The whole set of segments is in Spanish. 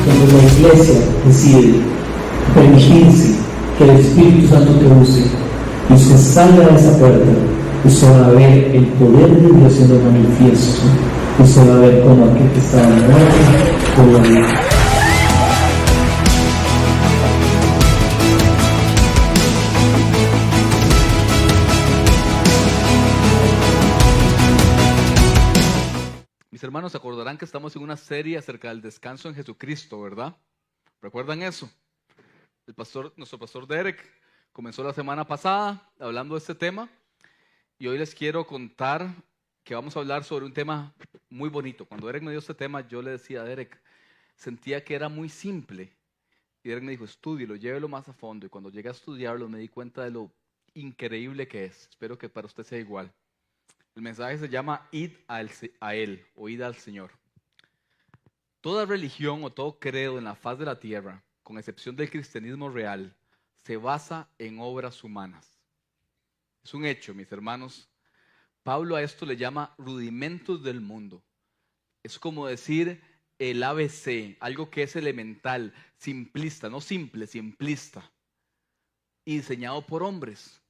Cuando la Iglesia decide permitirse que el Espíritu Santo te use y usted salga de esa puerta, usted va a ver el poder de Dios siendo manifiesto. Usted va a ver cómo aquel que estaba muerto puede vivir. Mis hermanos, se acordarán que estamos en una serie acerca del descanso en Jesucristo, ¿verdad? ¿Recuerdan eso? Nuestro pastor Derek comenzó la semana pasada hablando de este tema y hoy les quiero contar que vamos a hablar sobre un tema muy bonito. Cuando Derek me dio este tema, yo le decía a Derek, sentía que era muy simple. Y Derek me dijo, estúdielo, llévelo más a fondo. Y cuando llegué a estudiarlo me di cuenta de lo increíble que es. Espero que para usted sea igual. El mensaje se llama Id a Él o Id al Señor. Toda religión o todo credo en la faz de la tierra, con excepción del cristianismo real, se basa en obras humanas. Es un hecho, mis hermanos. Pablo a esto le llama rudimentos del mundo. Es como decir el ABC, algo que es elemental, simplista, no simple, simplista, y diseñado por hombres.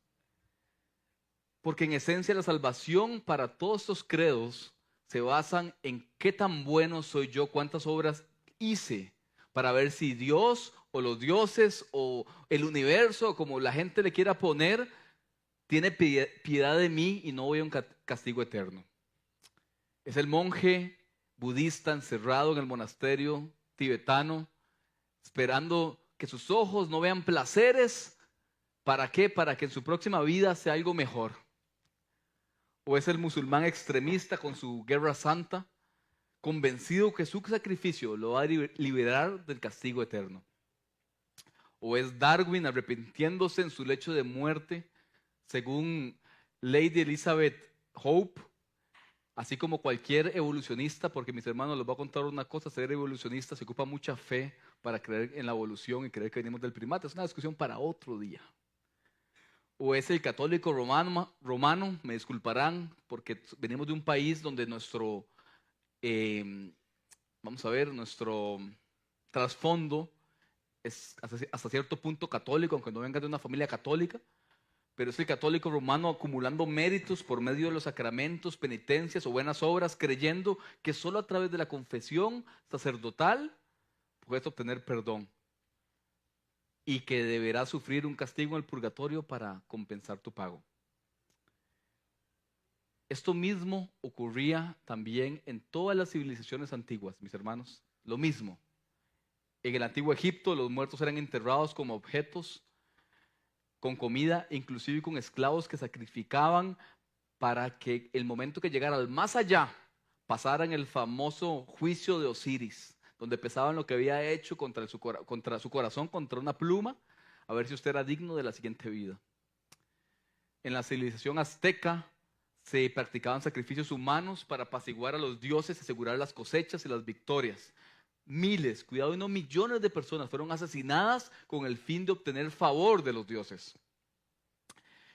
Porque en esencia la salvación para todos estos credos se basan en qué tan bueno soy yo, cuántas obras hice, para ver si Dios o los dioses o el universo, como la gente le quiera poner, tiene piedad de mí y no voy a un castigo eterno. Es el monje budista encerrado en el monasterio tibetano, esperando que sus ojos no vean placeres. ¿Para qué? Para que en su próxima vida sea algo mejor. O es el musulmán extremista con su guerra santa, convencido que su sacrificio lo va a liberar del castigo eterno. O es Darwin arrepintiéndose en su lecho de muerte, según Lady Elizabeth Hope, así como cualquier evolucionista, porque mis hermanos les voy a contar una cosa, ser evolucionista se ocupa mucha fe para creer en la evolución y creer que venimos del primate. Es una discusión para otro día. O es el católico romano, me disculparán, porque venimos de un país donde nuestro trasfondo es hasta cierto punto católico, aunque no venga de una familia católica, pero es el católico romano acumulando méritos por medio de los sacramentos, penitencias o buenas obras, creyendo que solo a través de la confesión sacerdotal puedes obtener perdón y que deberás sufrir un castigo en el purgatorio para compensar tu pago. Esto mismo ocurría también en todas las civilizaciones antiguas, mis hermanos. Lo mismo. En el antiguo Egipto los muertos eran enterrados como objetos, con comida, inclusive con esclavos que sacrificaban para que el momento que llegara al más allá pasaran el famoso juicio de Osiris, donde pesaban lo que había hecho contra su corazón, contra una pluma, a ver si usted era digno de la siguiente vida. En la civilización azteca se practicaban sacrificios humanos para apaciguar a los dioses y asegurar las cosechas y las victorias. Miles, cuidado y no millones de personas fueron asesinadas con el fin de obtener favor de los dioses.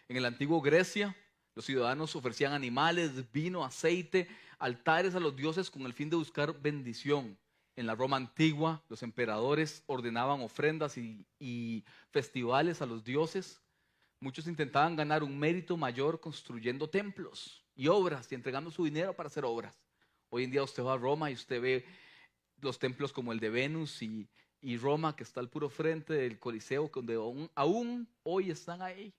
En el antiguo Grecia, los ciudadanos ofrecían animales, vino, aceite, altares a los dioses con el fin de buscar bendición. En la Roma antigua, los emperadores ordenaban ofrendas y festivales a los dioses. Muchos intentaban ganar un mérito mayor construyendo templos y obras y entregando su dinero para hacer obras. Hoy en día usted va a Roma y usted ve los templos como el de Venus y Roma, que está al puro frente del Coliseo, donde aún hoy están ahí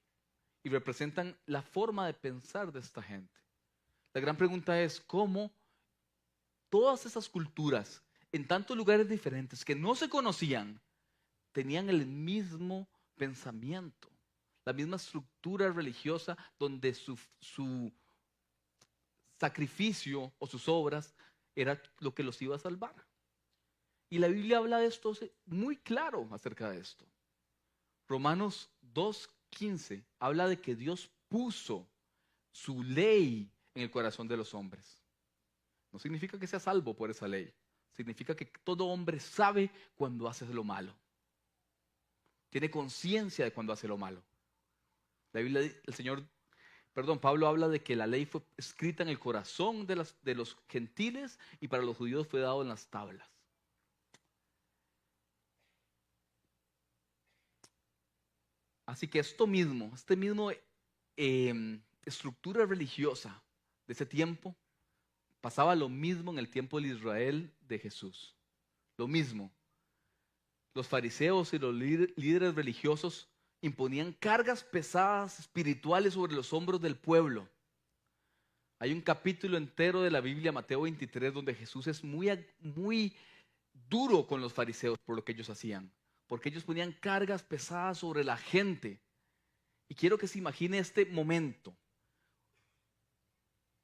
y representan la forma de pensar de esta gente. La gran pregunta es, ¿cómo todas esas culturas, en tantos lugares diferentes que no se conocían, tenían el mismo pensamiento, la misma estructura religiosa donde su sacrificio o sus obras era lo que los iba a salvar. Y la Biblia habla de esto muy claro acerca de esto. Romanos 2:15 habla de que Dios puso su ley en el corazón de los hombres. No significa que sea salvo por esa ley. Significa que todo hombre sabe cuando hace lo malo. Tiene conciencia de cuando hace lo malo. La Biblia, Pablo habla de que la ley fue escrita en el corazón de los gentiles y para los judíos fue dado en las tablas. Así que esta misma estructura religiosa de ese tiempo pasaba lo mismo en el tiempo de Israel de Jesús. Lo mismo. Los fariseos y los líderes religiosos imponían cargas pesadas espirituales sobre los hombros del pueblo. Hay un capítulo entero de la Biblia, Mateo 23, donde Jesús es muy duro con los fariseos por lo que ellos hacían, porque ellos ponían cargas pesadas sobre la gente. Y quiero que se imagine este momento.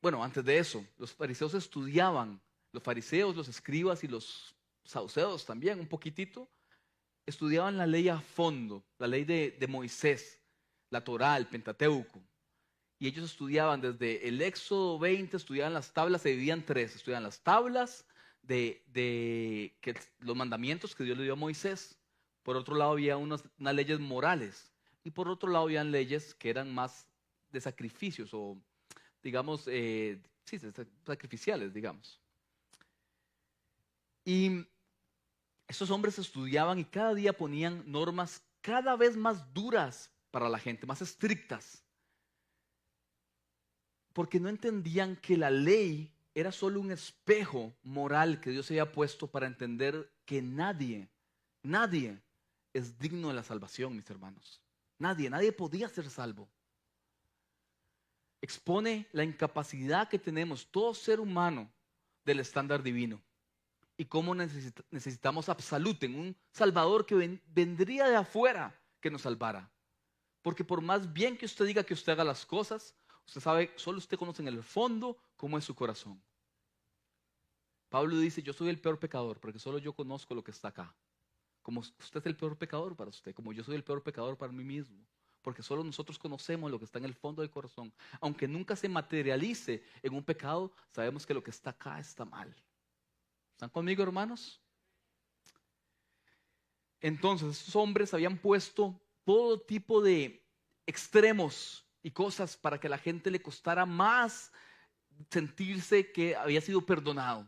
Bueno, antes de eso, los fariseos estudiaban, los fariseos, los escribas y los saduceos también, un poquitito, estudiaban la ley a fondo, la ley de Moisés, la Torá, el Pentateuco. Y ellos estudiaban desde el Éxodo 20, estudiaban las tablas, se dividían en tres. Estudiaban las tablas de los mandamientos que Dios le dio a Moisés. Por otro lado había unas leyes morales. Y por otro lado habían leyes que eran más de sacrificios o, digamos, sacrificiales, digamos. Y esos hombres estudiaban y cada día ponían normas cada vez más duras para la gente, más estrictas. Porque no entendían que la ley era solo un espejo moral que Dios había puesto para entender que nadie es digno de la salvación, mis hermanos. Nadie podía ser salvo. Expone la incapacidad que tenemos todo ser humano del estándar divino y cómo necesitamos absoluten un Salvador que vendría de afuera que nos salvara. Porque por más bien que usted diga que usted haga las cosas, usted sabe, solo usted conoce en el fondo cómo es su corazón. Pablo dice, yo soy el peor pecador porque solo yo conozco lo que está acá. Como usted es el peor pecador para usted, como yo soy el peor pecador para mí mismo. Porque solo nosotros conocemos lo que está en el fondo del corazón. Aunque nunca se materialice en un pecado, sabemos que lo que está acá está mal. ¿Están conmigo, hermanos? Entonces, estos hombres habían puesto todo tipo de extremos y cosas para que a la gente le costara más sentirse que había sido perdonado.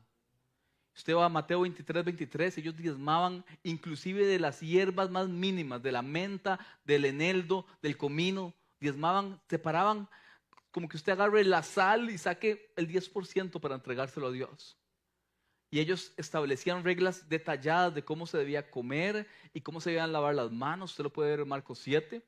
Usted va a Mateo 23, ellos diezmaban inclusive de las hierbas más mínimas, de la menta, del eneldo, del comino, diezmaban, separaban, como que usted agarre la sal y saque el 10% para entregárselo a Dios. Y ellos establecían reglas detalladas de cómo se debía comer y cómo se debían lavar las manos. Usted lo puede ver en Marcos 7.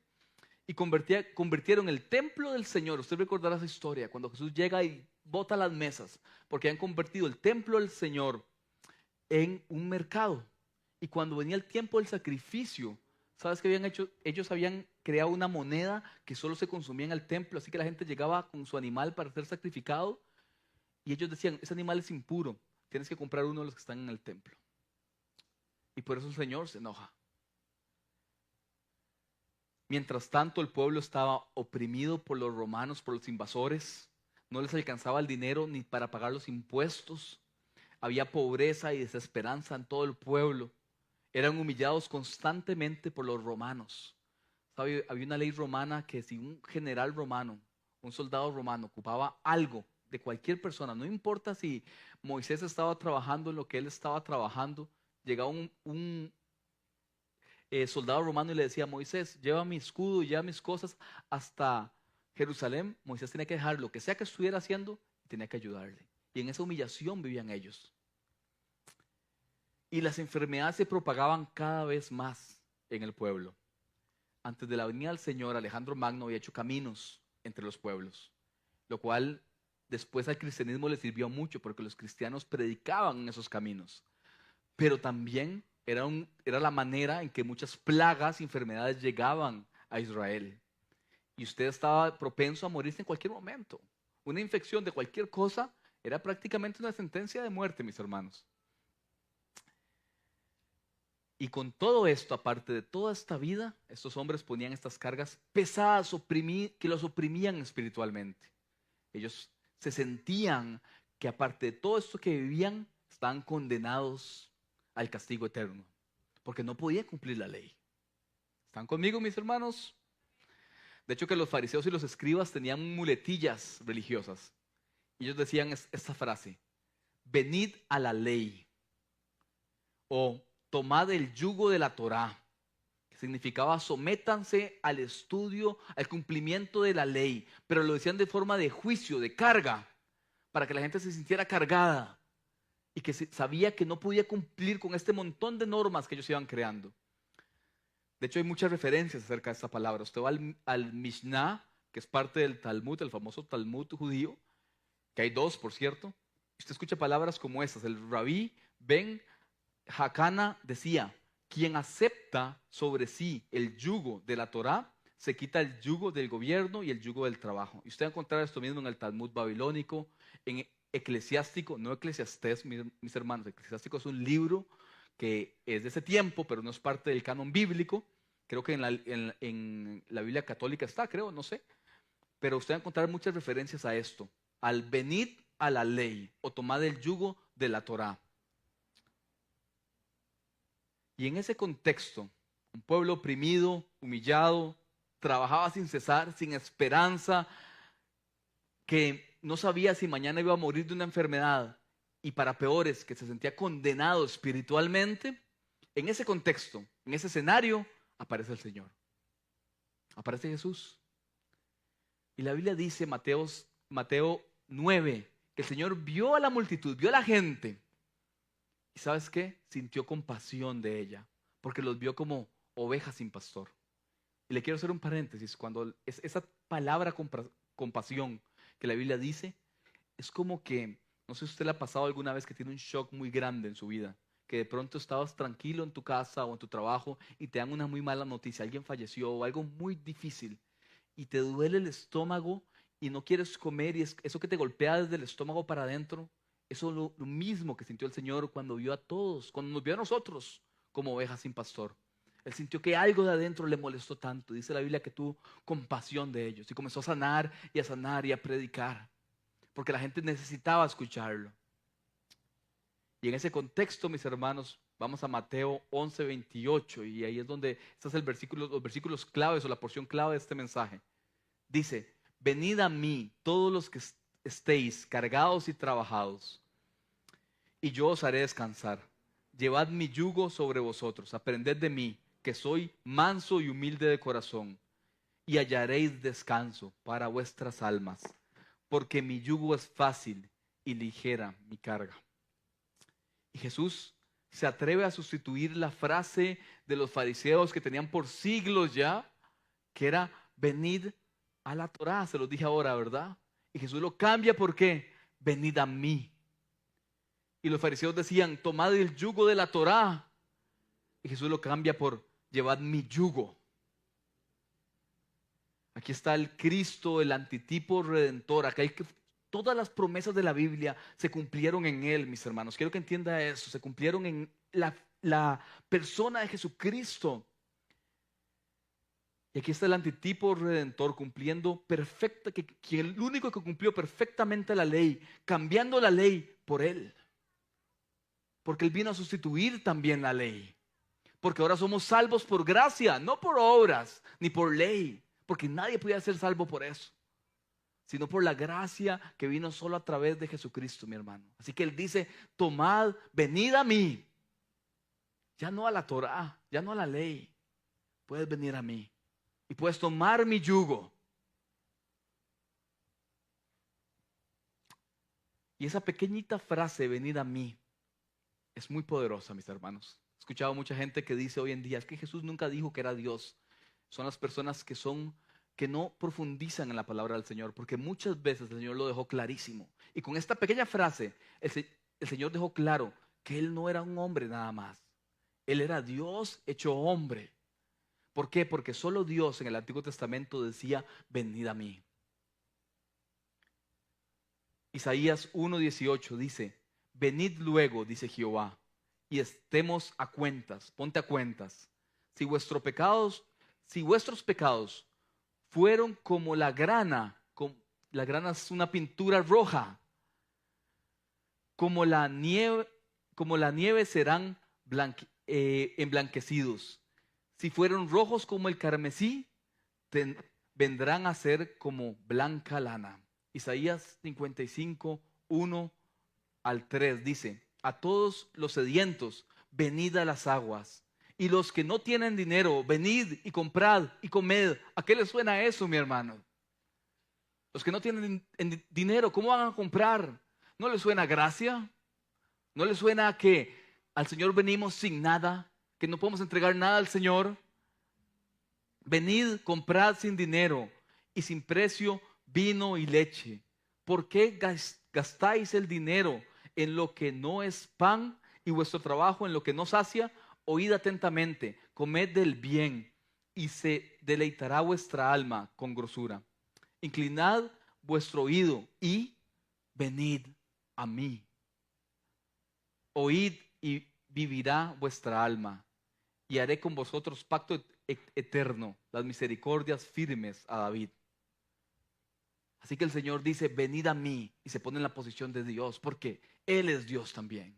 Y convirtieron el templo del Señor. Usted recordará esa historia, cuando Jesús llega y bota las mesas, porque han convertido el templo del Señor en un mercado. Y cuando venía el tiempo del sacrificio, ¿sabes qué habían hecho? Ellos habían creado una moneda que solo se consumía en el templo, así que la gente llegaba con su animal para ser sacrificado y ellos decían, ese animal es impuro, tienes que comprar uno de los que están en el templo. Y por eso el Señor se enoja. Mientras tanto, el pueblo estaba oprimido por los romanos, por los invasores. No les alcanzaba el dinero ni para pagar los impuestos. Había pobreza y desesperanza en todo el pueblo. Eran humillados constantemente por los romanos. ¿Sabe? Había una ley romana que si un general romano, un soldado romano ocupaba algo de cualquier persona, no importa si Moisés estaba trabajando en lo que él estaba trabajando, llegaba un soldado romano y le decía a Moisés, lleva mi escudo y lleva mis cosas hasta Jerusalén. Moisés tenía que dejar lo que sea que estuviera haciendo y tenía que ayudarle. Y en esa humillación vivían ellos. Y las enfermedades se propagaban cada vez más en el pueblo. Antes de la venida del Señor, Alejandro Magno había hecho caminos entre los pueblos, lo cual después al cristianismo le sirvió mucho porque los cristianos predicaban en esos caminos. Pero también era la manera en que muchas plagas y enfermedades llegaban a Israel. Y usted estaba propenso a morirse en cualquier momento. Una infección de cualquier cosa era prácticamente una sentencia de muerte, mis hermanos. Y con todo esto, aparte de toda esta vida, estos hombres ponían estas cargas pesadas que los oprimían espiritualmente. Ellos se sentían que aparte de todo esto que vivían, estaban condenados al castigo eterno, porque no podían cumplir la ley. ¿Están conmigo, mis hermanos? De hecho, que los fariseos y los escribas tenían muletillas religiosas. Ellos decían esta frase: venid a la ley, o tomad el yugo de la Torá, que significaba sométanse al estudio, al cumplimiento de la ley, pero lo decían de forma de juicio, de carga, para que la gente se sintiera cargada y que sabía que no podía cumplir con este montón de normas que ellos iban creando. De hecho, hay muchas referencias acerca de esta palabra. Usted va al Mishnah, que es parte del Talmud, el famoso Talmud judío, que hay dos, por cierto. Usted escucha palabras como estas. El Rabí Ben Hakana decía: quien acepta sobre sí el yugo de la Torá, se quita el yugo del gobierno y el yugo del trabajo. Y usted va a encontrar esto mismo en el Talmud babilónico, en Eclesiástico, no Eclesiastés, mis hermanos. Eclesiástico es un libro que es de ese tiempo, pero no es parte del canon bíblico. Creo que en la Biblia católica está, creo, no sé. Pero usted va a encontrar muchas referencias a esto. Al venid a la ley, o tomad el yugo de la Torá. Y en ese contexto, un pueblo oprimido, humillado, trabajaba sin cesar, sin esperanza, que no sabía si mañana iba a morir de una enfermedad, y para peores, que se sentía condenado espiritualmente. En ese contexto, en ese escenario, aparece el Señor. Aparece Jesús. Y la Biblia dice, Mateo 9, que el Señor vio a la multitud, vio a la gente. ¿Y sabes qué? Sintió compasión de ella, porque los vio como ovejas sin pastor. Y le quiero hacer un paréntesis. Cuando esa palabra compasión que la Biblia dice, es como que, no sé si usted le ha pasado alguna vez que tiene un shock muy grande en su vida, que de pronto estabas tranquilo en tu casa o en tu trabajo y te dan una muy mala noticia, alguien falleció o algo muy difícil, y te duele el estómago y no quieres comer, y eso que te golpea desde el estómago para adentro. Eso es lo mismo que sintió el Señor cuando vio a todos, cuando nos vio a nosotros como ovejas sin pastor. Él sintió que algo de adentro le molestó tanto. Dice la Biblia que tuvo compasión de ellos y comenzó a sanar y a predicar, porque la gente necesitaba escucharlo. Y en ese contexto, mis hermanos, vamos a Mateo 11:28, y ahí es donde este es los versículos claves o la porción clave de este mensaje. Dice: venid a mí todos los que estéis cargados y trabajados, y yo os haré descansar. Llevad mi yugo sobre vosotros, aprended de mí, que soy manso y humilde de corazón, y hallaréis descanso para vuestras almas, porque mi yugo es fácil y ligera mi carga. Y Jesús se atreve a sustituir la frase de los fariseos que tenían por siglos ya, que era venid a la Torá. Se los dije ahora, ¿verdad? Y Jesús lo cambia, ¿por qué? Venid a mí. Y los fariseos decían, tomad el yugo de la Torá. Y Jesús lo cambia por llevad mi yugo. Aquí está el Cristo, el antitipo redentor. Acá todas las promesas de la Biblia se cumplieron en Él, mis hermanos. Quiero que entienda eso. Se cumplieron en la persona de Jesucristo. Y aquí está el antitipo redentor cumpliendo perfecta, que el único que cumplió perfectamente la ley, cambiando la ley por Él. Porque Él vino a sustituir también la ley. Porque ahora somos salvos por gracia, no por obras, ni por ley. Porque nadie podía ser salvo por eso, sino por la gracia que vino solo a través de Jesucristo, mi hermano. Así que Él dice, tomad, venid a mí. Ya no a la Torá, ya no a la ley. Puedes venir a mí y puedes tomar mi yugo. Y esa pequeñita frase, venid a mí, es muy poderosa, mis hermanos. He escuchado mucha gente que dice hoy en día, es que Jesús nunca dijo que era Dios. Son las personas que son que no profundizan en la palabra del Señor, porque muchas veces el Señor lo dejó clarísimo. Y con esta pequeña frase, el Señor dejó claro que Él no era un hombre nada más. Él era Dios hecho hombre. ¿Por qué? Porque solo Dios en el Antiguo Testamento decía, venid a mí. Isaías 1:18 dice, venid luego, dice Jehová, y estemos a cuentas, ponte a cuentas. Si vuestros pecados fueron como la grana es una pintura roja, como la nieve serán emblanquecidos. Si fueron rojos como el carmesí, vendrán a ser como blanca lana. Isaías 55:1-3 dice, a todos los sedientos, venid a las aguas. Y los que no tienen dinero, venid y comprad y comed. ¿A qué les suena eso, mi hermano? Los que no tienen dinero, ¿cómo van a comprar? ¿No les suena gracia? ¿No les suena que al Señor venimos sin nada? ¿Que no podemos entregar nada al Señor? Venid, comprad sin dinero y sin precio vino y leche. ¿Por qué gastáis el dinero en lo que no es pan y vuestro trabajo en lo que no sacia? Oíd atentamente, comed del bien y se deleitará vuestra alma con grosura. Inclinad vuestro oído y venid a mí. Oíd y vivirá vuestra alma y haré con vosotros pacto eterno, las misericordias firmes a David. Así que el Señor dice, venid a mí, y se pone en la posición de Dios, porque Él es Dios también.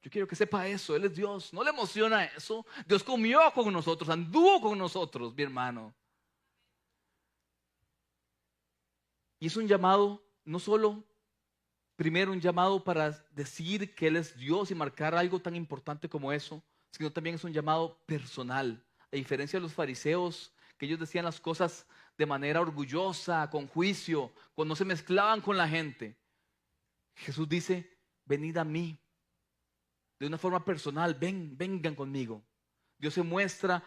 Yo quiero que sepa eso, Él es Dios. ¿No le emociona eso? Dios comió con nosotros, anduvo con nosotros, mi hermano. Y es un llamado, no solo, primero un llamado para decir que Él es Dios y marcar algo tan importante como eso, sino también es un llamado personal. A diferencia de los fariseos, que ellos decían las cosas de manera orgullosa, con juicio, cuando se mezclaban con la gente. Jesús dice, venid a mí. De una forma personal, vengan conmigo. Dios se muestra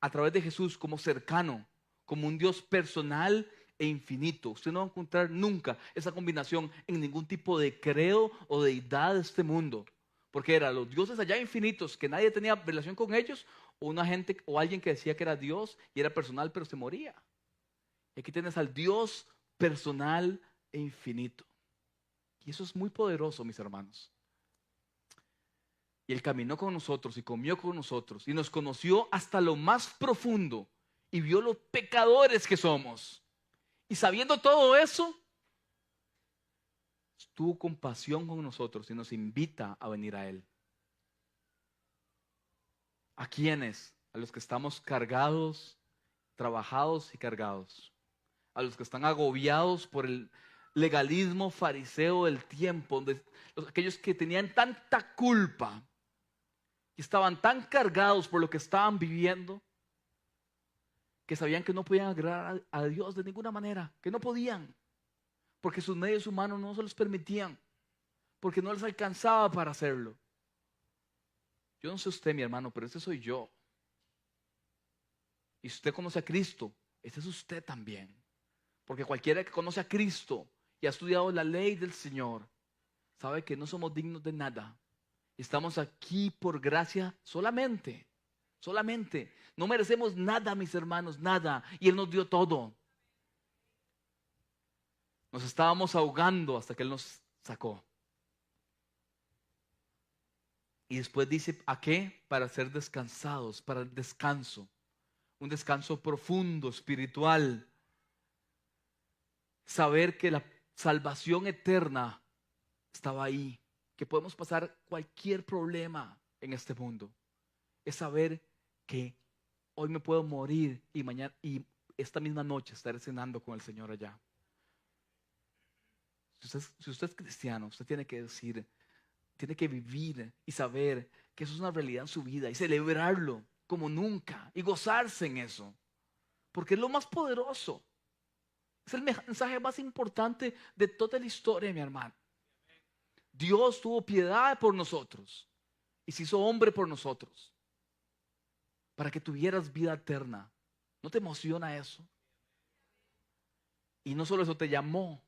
a través de Jesús como cercano, como un Dios personal e infinito. Usted no va a encontrar nunca esa combinación en ningún tipo de credo o deidad de este mundo. Porque eran los dioses allá infinitos que nadie tenía relación con ellos, o una gente o alguien que decía que era Dios y era personal pero se moría. Y aquí tienes al Dios personal e infinito. Y eso es muy poderoso, mis hermanos. Y Él caminó con nosotros y comió con nosotros y nos conoció hasta lo más profundo y vio los pecadores que somos. Y sabiendo todo eso, tuvo compasión con nosotros y nos invita a venir a Él. ¿A quiénes? A los que estamos cargados, trabajados y cargados. A los que están agobiados por el legalismo fariseo del tiempo, aquellos que tenían tanta culpa y estaban tan cargados por lo que estaban viviendo, que sabían que no podían agradar a Dios de ninguna manera, que no podían, porque sus medios humanos no se los permitían, porque no les alcanzaba para hacerlo. Yo no sé usted, mi hermano, pero ese soy yo. Y si usted conoce a Cristo, ese es usted también. Porque cualquiera que conoce a Cristo y ha estudiado la ley del Señor, sabe que no somos dignos de nada. Estamos aquí por gracia solamente. Solamente. No merecemos nada, mis hermanos, nada. Y Él nos dio todo. Nos estábamos ahogando hasta que Él nos sacó. Y después dice, ¿a qué? Para ser descansados, para el descanso. Un descanso profundo, espiritual. Saber que la salvación eterna estaba ahí. Que podemos pasar cualquier problema en este mundo. Es saber que hoy me puedo morir y mañana y esta misma noche estaré cenando con el Señor allá. Si usted es cristiano, usted tiene que decir, tiene que vivir y saber que eso es una realidad en su vida y celebrarlo como nunca y gozarse en eso. Porque es lo más poderoso. Es el mensaje más importante de toda la historia, mi hermano. Dios tuvo piedad por nosotros y se hizo hombre por nosotros para que tuvieras vida eterna. ¿No te emociona eso? Y no solo eso, te llamó.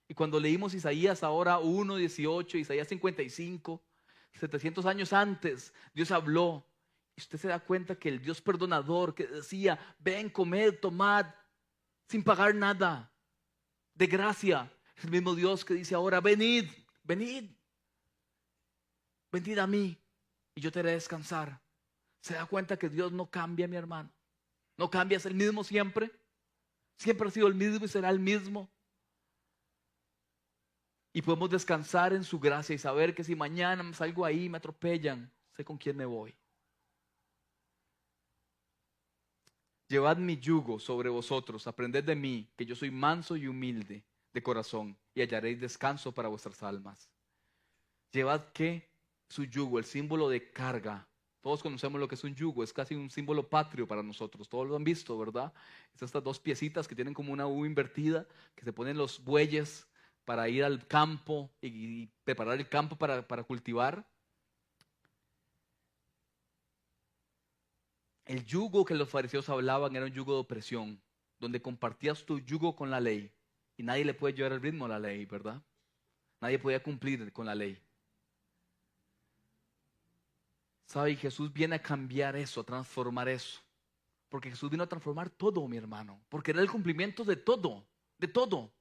Y cuando leímos Isaías ahora 1:18, Isaías 55, 700 años antes, Dios habló. Y usted se da cuenta que el Dios perdonador que decía, ven, comed, tomad, sin pagar nada, de gracia, es el mismo Dios que dice ahora, venid, venid, venid a mí y yo te haré descansar. ¿Se da cuenta que Dios no cambia, mi hermano? No cambia, es el mismo siempre. Siempre ha sido el mismo y será el mismo. Y podemos descansar en su gracia y saber que si mañana salgo ahí y me atropellan, sé con quién me voy. Llevad mi yugo sobre vosotros, aprended de mí, que yo soy manso y humilde de corazón, y hallaréis descanso para vuestras almas. Llevad que su yugo, el símbolo de carga. Todos conocemos lo que es un yugo, es casi un símbolo patrio para nosotros. Todos lo han visto, ¿verdad? Es estas dos piecitas que tienen como una U invertida, que se ponen los bueyes para ir al campo y preparar el campo para cultivar. El yugo que los fariseos hablaban era un yugo de opresión, donde compartías tu yugo con la ley y nadie le puede llevar el ritmo a la ley, ¿verdad? Nadie podía cumplir con la ley. ¿Sabe? Y Jesús viene a cambiar eso, a transformar eso. Porque Jesús vino a transformar todo, mi hermano. Porque era el cumplimiento de todo, de todo.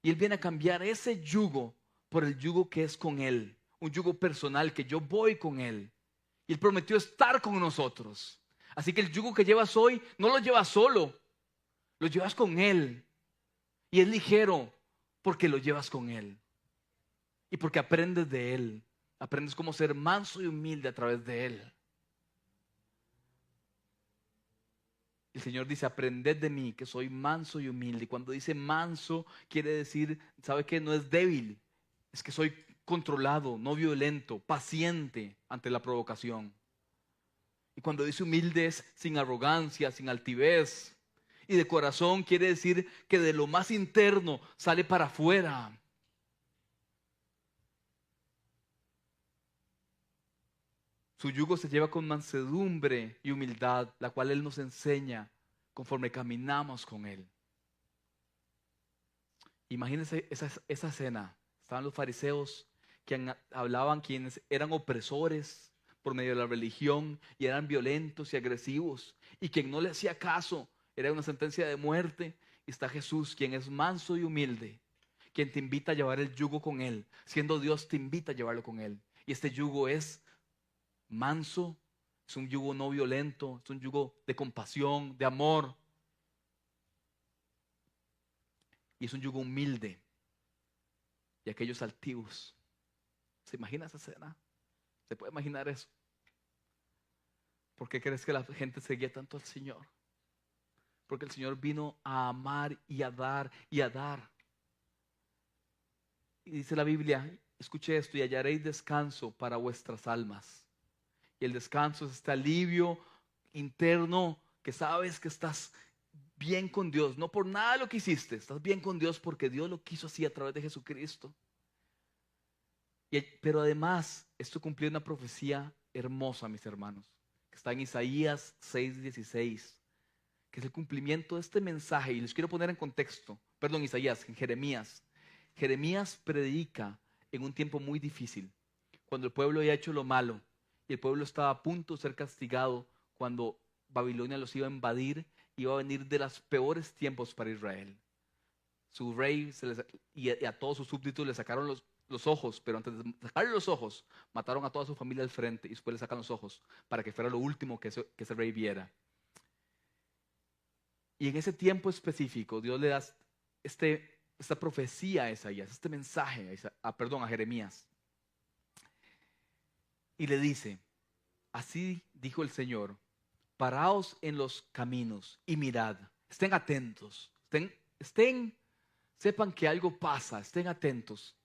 Y Él viene a cambiar ese yugo por el yugo que es con Él. Un yugo personal, que yo voy con Él. Y Él prometió estar con nosotros. Así que el yugo que llevas hoy, no lo llevas solo. Lo llevas con Él. Y es ligero porque lo llevas con Él. Y porque aprendes de Él. Aprendes cómo ser manso y humilde a través de Él. El Señor dice, aprended de mí, que soy manso y humilde. Y cuando dice manso, quiere decir, ¿sabe qué? No es débil. Es que soy controlado, no violento, paciente ante la provocación. Y cuando dice humilde es sin arrogancia, sin altivez. Y de corazón quiere decir que de lo más interno sale para afuera. Su yugo se lleva con mansedumbre y humildad, la cual Él nos enseña conforme caminamos con Él. Imagínense esa escena. Estaban los fariseos que hablaban quienes eran opresores por medio de la religión y eran violentos y agresivos. Y quien no le hacía caso era una sentencia de muerte. Y está Jesús, quien es manso y humilde, quien te invita a llevar el yugo con Él. Siendo Dios, te invita a llevarlo con Él. Y este yugo es manso, es un yugo no violento, es un yugo de compasión, de amor. Y es un yugo humilde. Y aquellos altivos. ¿Se imagina esa escena? ¿Se puede imaginar eso? ¿Por qué crees que la gente seguía tanto al Señor? Porque el Señor vino a amar y a dar y a dar. Y dice la Biblia, escuche esto, y hallaréis descanso para vuestras almas. Y el descanso es este alivio interno que sabes que estás bien con Dios, no por nada de lo que hiciste, estás bien con Dios porque Dios lo quiso así a través de Jesucristo. Pero además, esto cumplió una profecía hermosa, mis hermanos, que está en Isaías 6:16, que es el cumplimiento de este mensaje. Y les quiero poner en contexto, Isaías, en Jeremías. Jeremías predica en un tiempo muy difícil, cuando el pueblo había hecho lo malo y el pueblo estaba a punto de ser castigado cuando Babilonia los iba a invadir. Iba a venir de los peores tiempos para Israel. Su rey y a todos sus súbditos le sacaron los ojos, pero antes de sacarle los ojos, mataron a toda su familia al frente y después le sacan los ojos para que fuera lo último que ese rey viera. Y en ese tiempo específico, Dios le da esta profecía a Isaías, este mensaje a Jeremías. Y le dice, así dijo el Señor, paraos en los caminos y mirad, estén atentos, sepan que algo pasa, estén atentos.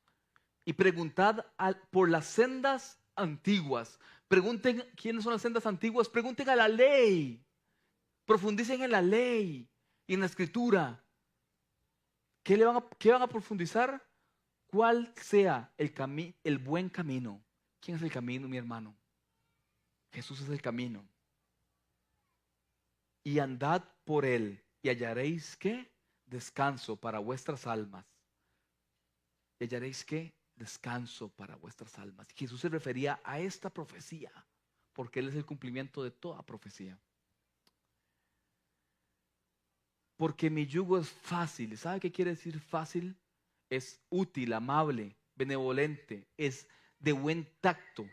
Y preguntad por las sendas antiguas. Pregunten quiénes son las sendas antiguas, pregunten a la ley. Profundicen en la ley y en la escritura. ¿Qué van a profundizar? ¿Cuál sea el buen camino? ¿Quién es el camino, mi hermano? Jesús es el camino. y andad por él y hallaréis ¿qué? Descanso para vuestras almas. ¿Y hallaréis qué? Descanso para vuestras almas. Y Jesús se refería a esta profecía porque Él es el cumplimiento de toda profecía. Porque mi yugo es fácil. ¿Sabe qué quiere decir fácil? Es útil, amable, benevolente, es de buen tacto.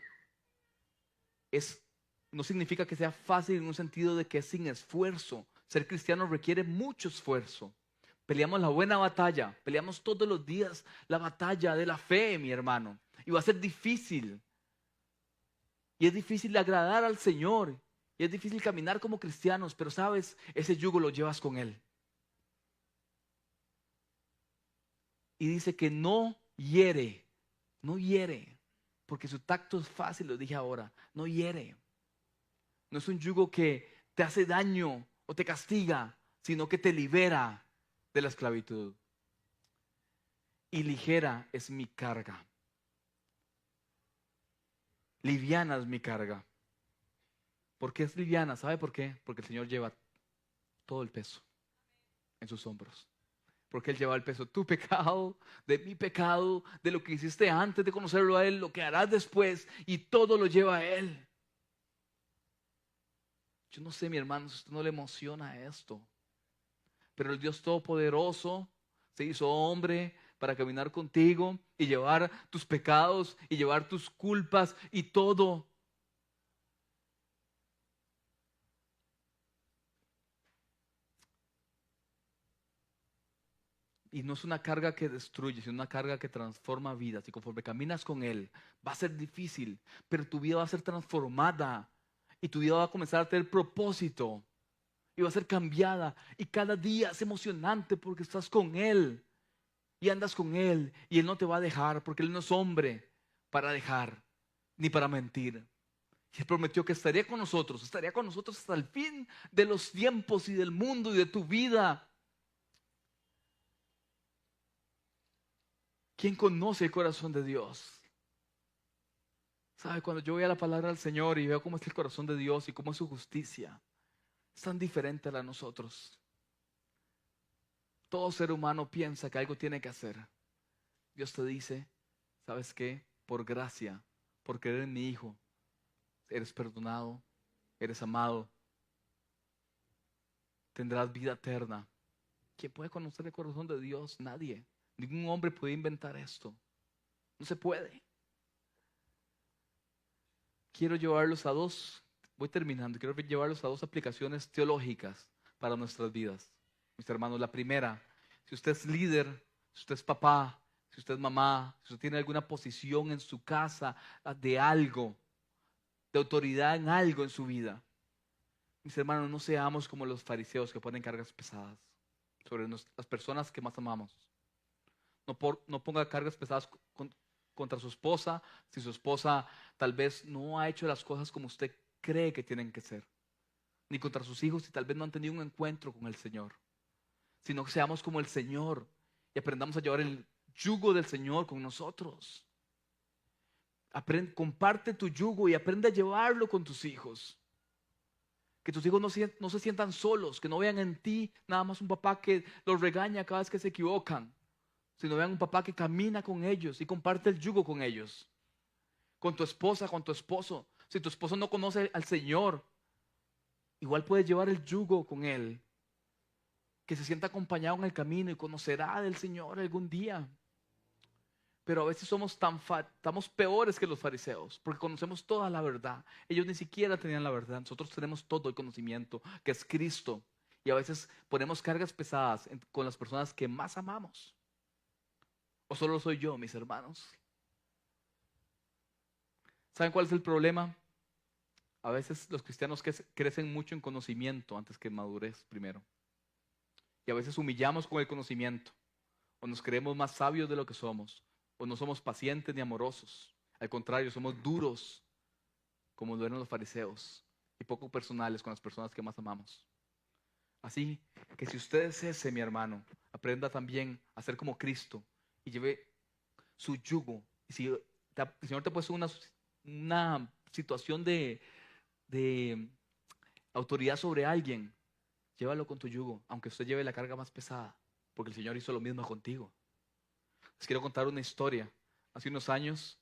No significa que sea fácil en un sentido de que es sin esfuerzo. Ser cristiano requiere mucho esfuerzo. Peleamos la buena batalla, peleamos todos los días la batalla de la fe, mi hermano. Y va a ser difícil. Y es difícil agradar al Señor. Y es difícil caminar como cristianos, pero sabes, ese yugo lo llevas con Él. Y dice que no hiere, porque su tacto es fácil, lo dije ahora, no hiere. No es un yugo que te hace daño o te castiga, sino que te libera de la esclavitud. Y ligera es mi carga. Liviana es mi carga. ¿Por qué es liviana? ¿Sabe por qué? Porque el Señor lleva todo el peso en sus hombros. Porque Él lleva el peso de tu pecado, de mi pecado, de lo que hiciste antes de conocerlo a Él, lo que harás después, y todo lo lleva a Él. Yo no sé, mi hermano, si a usted no le emociona esto, pero el Dios Todopoderoso se hizo hombre para caminar contigo y llevar tus pecados y llevar tus culpas y todo. Y no es una carga que destruye, sino una carga que transforma vidas. Y conforme caminas con Él, va a ser difícil, pero tu vida va a ser transformada. Y tu vida va a comenzar a tener propósito. Y va a ser cambiada. Y cada día es emocionante porque estás con Él. Y andas con Él. Y Él no te va a dejar porque Él no es hombre para dejar, ni para mentir. Y Él prometió que estaría con nosotros hasta el fin de los tiempos y del mundo y de tu vida. ¿Quién conoce el corazón de Dios? ¿Sabe? Cuando yo voy a la palabra del Señor y veo cómo es el corazón de Dios y cómo es su justicia, es tan diferente a la de nosotros. Todo ser humano piensa que algo tiene que hacer. Dios te dice, ¿sabes qué? Por gracia, por creer en mi Hijo, eres perdonado, eres amado, tendrás vida eterna. ¿Quién puede conocer el corazón de Dios? Nadie. Ningún hombre puede inventar esto. No se puede. Quiero llevarlos a quiero llevarlos a dos aplicaciones teológicas para nuestras vidas. Mis hermanos, la primera, si usted es líder, si usted es papá, si usted es mamá, si usted tiene alguna posición en su casa de algo, de autoridad en algo en su vida, mis hermanos, no seamos como los fariseos que ponen cargas pesadas sobre las personas que más amamos. No ponga cargas pesadas contra su esposa, si su esposa tal vez no ha hecho las cosas como usted cree que tienen que ser, ni contra sus hijos si tal vez no han tenido un encuentro con el Señor, sino que seamos como el Señor y aprendamos a llevar el yugo del Señor con nosotros. Comparte tu yugo y aprende a llevarlo con tus hijos. Que tus hijos no se sientan solos, que no vean en ti nada más un papá que los regaña cada vez que se equivocan, sino vean un papá que camina con ellos y comparte el yugo con ellos. Con tu esposa, con tu esposo. Si tu esposo no conoce al Señor, igual puedes llevar el yugo con él. Que se sienta acompañado en el camino y conocerá del Señor algún día. Pero a veces estamos peores que los fariseos, porque conocemos toda la verdad. Ellos ni siquiera tenían la verdad. Nosotros tenemos todo el conocimiento, que es Cristo. Y a veces ponemos cargas pesadas con las personas que más amamos. ¿O solo soy yo, mis hermanos? ¿Saben cuál es el problema? A veces los cristianos crecen mucho en conocimiento antes que en madurez primero. Y a veces humillamos con el conocimiento. O nos creemos más sabios de lo que somos. O no somos pacientes ni amorosos. Al contrario, somos duros, como lo eran los fariseos. Y poco personales con las personas que más amamos. Así que si usted es ese, mi hermano, aprenda también a ser como Cristo. Y lleve su yugo. Y si el Señor te ha puesto una situación de autoridad sobre alguien, llévalo con tu yugo, aunque usted lleve la carga más pesada, porque el Señor hizo lo mismo contigo. Les quiero contar una historia. Hace unos años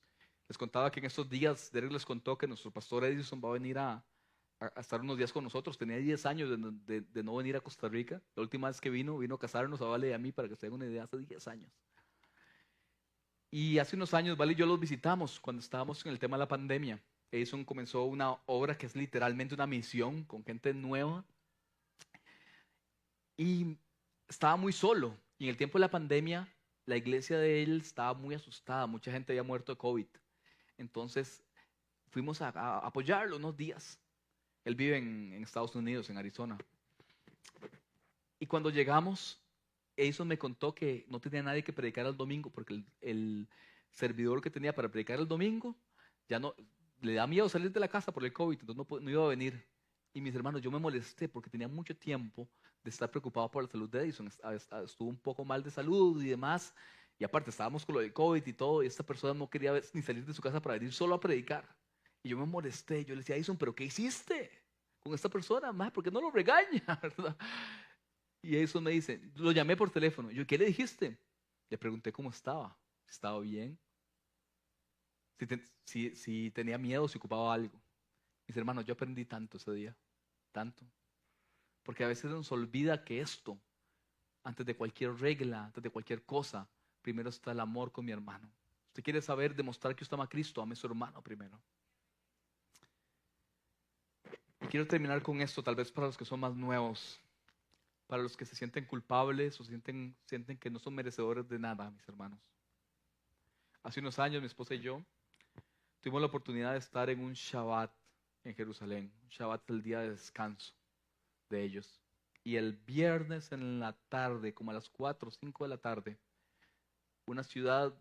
les contaba que en estos días Derek les contó que nuestro pastor Edison va a venir a estar unos días con nosotros. Tenía 10 años de no venir a Costa Rica. La última vez que vino a casarnos a Vale y a mí, para que se den una idea, hace 10 años. Y hace unos años Vale y yo los visitamos cuando estábamos en el tema de la pandemia. Edison comenzó una obra que es literalmente una misión con gente nueva. Y estaba muy solo. Y en el tiempo de la pandemia, la iglesia de él estaba muy asustada. Mucha gente había muerto de COVID. Entonces fuimos a apoyarlo unos días. Él vive en Estados Unidos, en Arizona. Y cuando llegamos, Edison me contó que no tenía nadie que predicar el domingo, porque el servidor que tenía para predicar el domingo ya no le da miedo salir de la casa por el COVID, entonces no iba a venir. Y mis hermanos, yo me molesté porque tenía mucho tiempo de estar preocupado por la salud de Edison. Estuvo un poco mal de salud y demás. Y aparte estábamos con lo del COVID y todo, y esta persona no quería ni salir de su casa para venir solo a predicar. Y yo me molesté, yo le decía a Edison, ¿pero qué hiciste con esta persona? Más, ¿por qué no lo regaña? ¿Verdad? Y Edison me dice, lo llamé por teléfono. Yo, ¿qué le dijiste? Le pregunté cómo estaba, si estaba bien, si tenía miedo, si ocupaba algo. Mis hermanos, yo aprendí tanto ese día, tanto. Porque a veces nos olvida que esto, antes de cualquier regla, antes de cualquier cosa, primero está el amor con mi hermano. Usted quiere saber, demostrar que usted ama a Cristo, ame a su hermano primero. Y quiero terminar con esto, tal vez para los que son más nuevos, para los que se sienten culpables o sienten que no son merecedores de nada, mis hermanos. Hace unos años mi esposa y yo tuvimos la oportunidad de estar en un Shabbat en Jerusalén. Un Shabbat es el día de descanso de ellos. Y el viernes en la tarde, como a las 4 o 5 de la tarde, una ciudad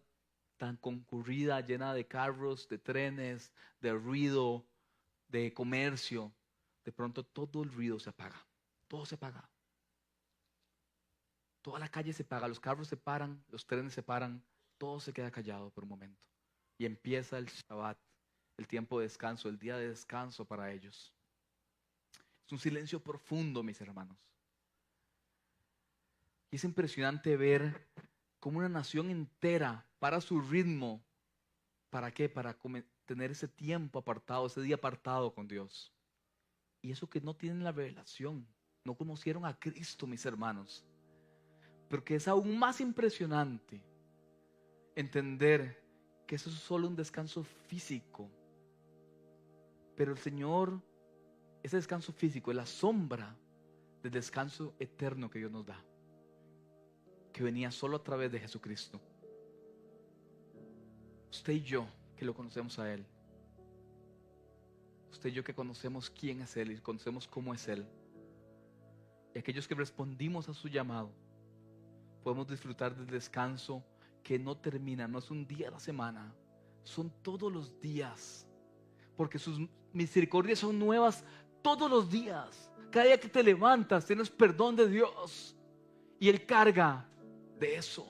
tan concurrida, llena de carros, de trenes, de ruido, de comercio, de pronto todo el ruido se apaga. Todo se apaga. Toda la calle se apaga, los carros se paran, los trenes se paran, todo se queda callado por un momento. Y empieza el Shabbat, el tiempo de descanso, el día de descanso para ellos. Es un silencio profundo, mis hermanos. Y es impresionante ver cómo una nación entera para su ritmo. ¿Para qué? Para tener ese tiempo apartado, ese día apartado con Dios. Y eso que no tienen la revelación, no conocieron a Cristo, mis hermanos. Pero que es aún más impresionante entender que eso es solo un descanso físico. Pero el Señor, ese descanso físico es la sombra del descanso eterno que Dios nos da, que venía solo a través de Jesucristo. Usted y yo que lo conocemos a Él, usted y yo que conocemos quién es Él y conocemos cómo es Él, y aquellos que respondimos a su llamado, podemos disfrutar del descanso que no termina, no es un día a la semana, son todos los días, porque sus misericordias son nuevas todos los días. Cada día que te levantas tienes perdón de Dios y Él carga de eso.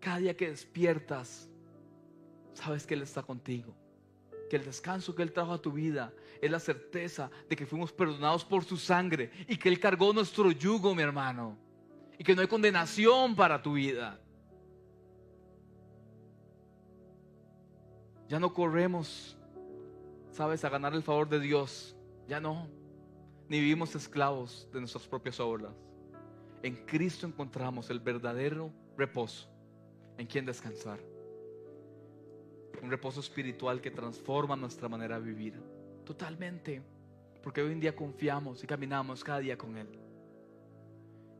Cada día que despiertas, sabes que Él está contigo, que el descanso que Él trajo a tu vida es la certeza de que fuimos perdonados por su sangre y que Él cargó nuestro yugo, mi hermano, y que no hay condenación para tu vida. Ya no corremos, sabes, a ganar el favor de Dios. Ya no, ni vivimos esclavos de nuestras propias obras. En Cristo encontramos el verdadero reposo en quien descansar. Un reposo espiritual que transforma nuestra manera de vivir totalmente, porque hoy en día confiamos y caminamos cada día con Él.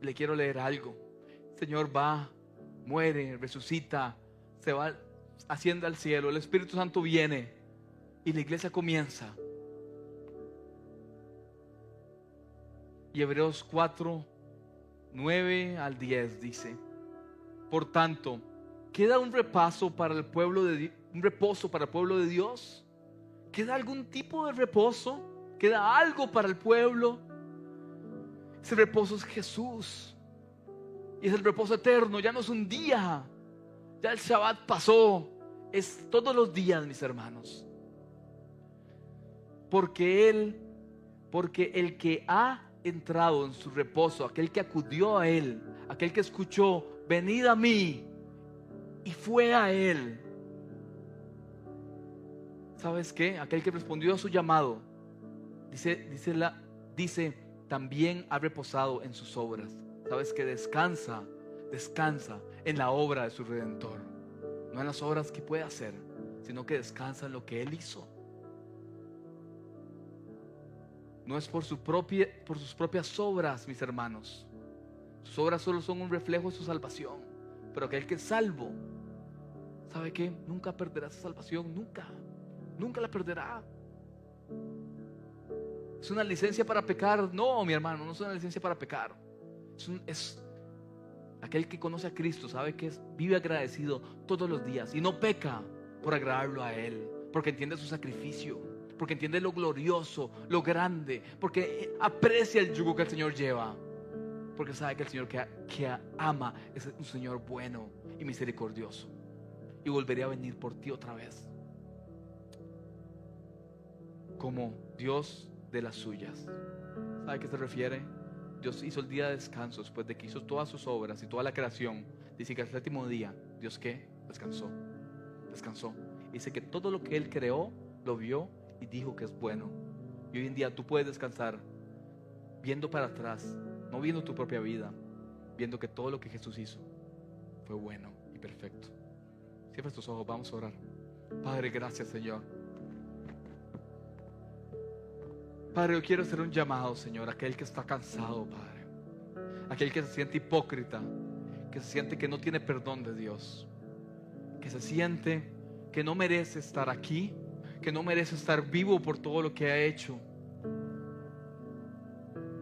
Le quiero leer algo. El Señor va, muere, resucita, se va, asciende al cielo, el Espíritu Santo viene y la iglesia comienza. Y Hebreos 4, 9 al 10 dice: por tanto, ¿queda un reposo para el pueblo de Dios? ¿Queda algún tipo de reposo? ¿Queda algo para el pueblo? Ese reposo es Jesús. Y es el reposo eterno. Ya no es un día. Ya el Shabbat pasó. Es todos los días, mis hermanos. Porque Él Porque el que ha entrado en su reposo, aquel que acudió a Él, aquel que escuchó, venid a mí, y fue a Él. ¿Sabes qué? Aquel que respondió a su llamado, dice, también ha reposado en sus obras. ¿Sabes qué? Descansa en la obra de su Redentor. No en las obras que puede hacer, sino que descansa en lo que Él hizo. No es por sus propias obras, mis hermanos. Sus obras solo son un reflejo de su salvación. Pero aquel que es salvo, ¿sabe qué? Nunca perderá esa salvación, nunca la perderá. ¿Es una licencia para pecar? No, mi hermano, no es una licencia para pecar. Es aquel que conoce a Cristo, sabe que vive agradecido todos los días y no peca por agradarlo a Él, porque entiende su sacrificio, porque entiende lo glorioso, lo grande, porque aprecia el yugo que el Señor lleva, porque sabe que el Señor que ama es un Señor bueno y misericordioso, y volvería a venir por ti otra vez como Dios de las suyas. ¿Sabe a qué se refiere? Dios hizo el día de descanso después de que hizo todas sus obras y toda la creación. Dice que al séptimo día, ¿Dios qué? Descansó. Dice que todo lo que Él creó, lo vio y dijo que es bueno. Y hoy en día tú puedes descansar viendo para atrás, no viendo tu propia vida, viendo que todo lo que Jesús hizo fue bueno y perfecto. Cierra tus ojos, vamos a orar. Padre, gracias, Señor. Padre, yo quiero hacer un llamado, Señor, a aquel que está cansado, Padre, aquel que se siente hipócrita, que se siente que no tiene perdón de Dios, que se siente que no merece estar aquí, que no merece estar vivo por todo lo que ha hecho.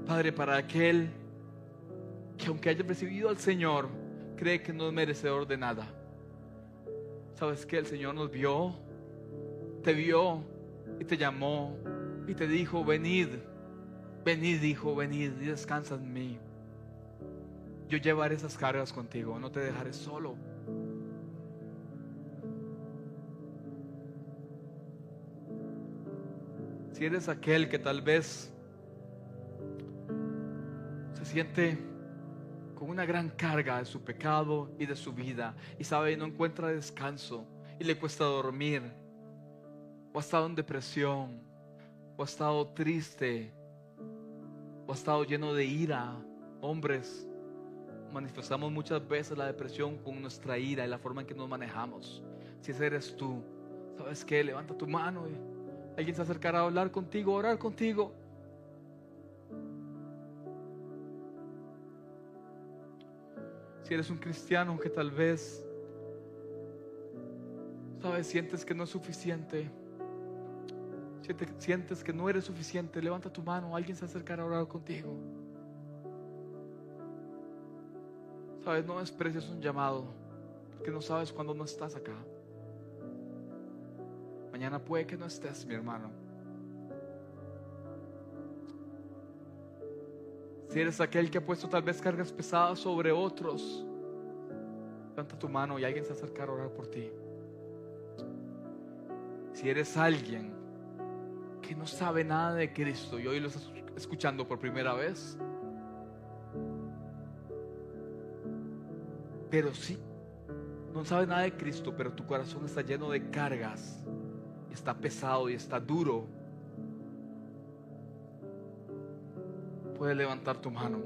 Padre, para aquel que aunque haya recibido al Señor, cree que no es merecedor de nada. ¿Sabes qué? El Señor nos vio, te vio y te llamó y te dijo, venid, hijo, venid y descansa en mí. Yo llevaré esas cargas contigo, no te dejaré solo. Si eres aquel que tal vez se siente con una gran carga de su pecado y de su vida y sabe, no encuentra descanso y le cuesta dormir, o ha estado en depresión, o ha estado triste, o ha estado lleno de ira. Hombres, manifestamos muchas veces la depresión con nuestra ira y la forma en que nos manejamos. Si ese eres tú, ¿sabes qué? Levanta tu mano y alguien se acercará a hablar contigo, a orar contigo. Si eres un cristiano que tal vez, ¿sabes? Sientes que no es suficiente, sientes que no eres suficiente, levanta tu mano, alguien se acercará a orar contigo. ¿Sabes? No desprecies un llamado, porque no sabes cuándo no estás acá. Mañana puede que no estés, mi hermano. Si eres aquel que ha puesto tal vez cargas pesadas sobre otros, levanta tu mano y alguien se acercará a orar por ti. Si eres alguien que no sabe nada de Cristo y hoy lo estás escuchando por primera vez, pero sí, no sabes nada de Cristo, pero tu corazón está lleno de cargas, está pesado y está duro, puedes levantar tu mano,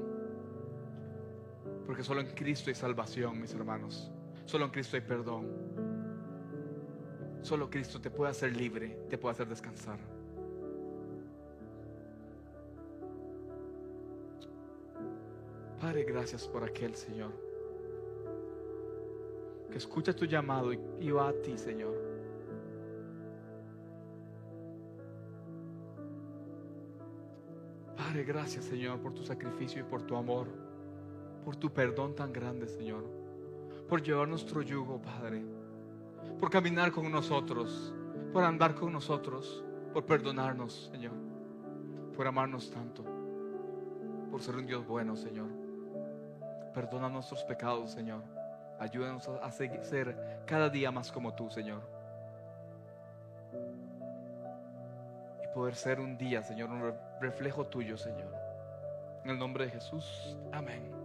porque solo en Cristo hay salvación, mis hermanos. Solo en Cristo hay perdón. Solo Cristo te puede hacer libre, te puede hacer descansar. Padre, gracias por aquel, Señor, que escucha tu llamado y va a ti, Señor. Padre, gracias, Señor, por tu sacrificio y por tu amor, por tu perdón tan grande, Señor, por llevar nuestro yugo, Padre, por caminar con nosotros, por andar con nosotros, por perdonarnos, Señor, por amarnos tanto, por ser un Dios bueno, Señor. Perdona nuestros pecados, Señor. Ayúdanos a ser cada día más como tú, Señor. Y poder ser un día, Señor, un reflejo tuyo, Señor. En el nombre de Jesús, amén.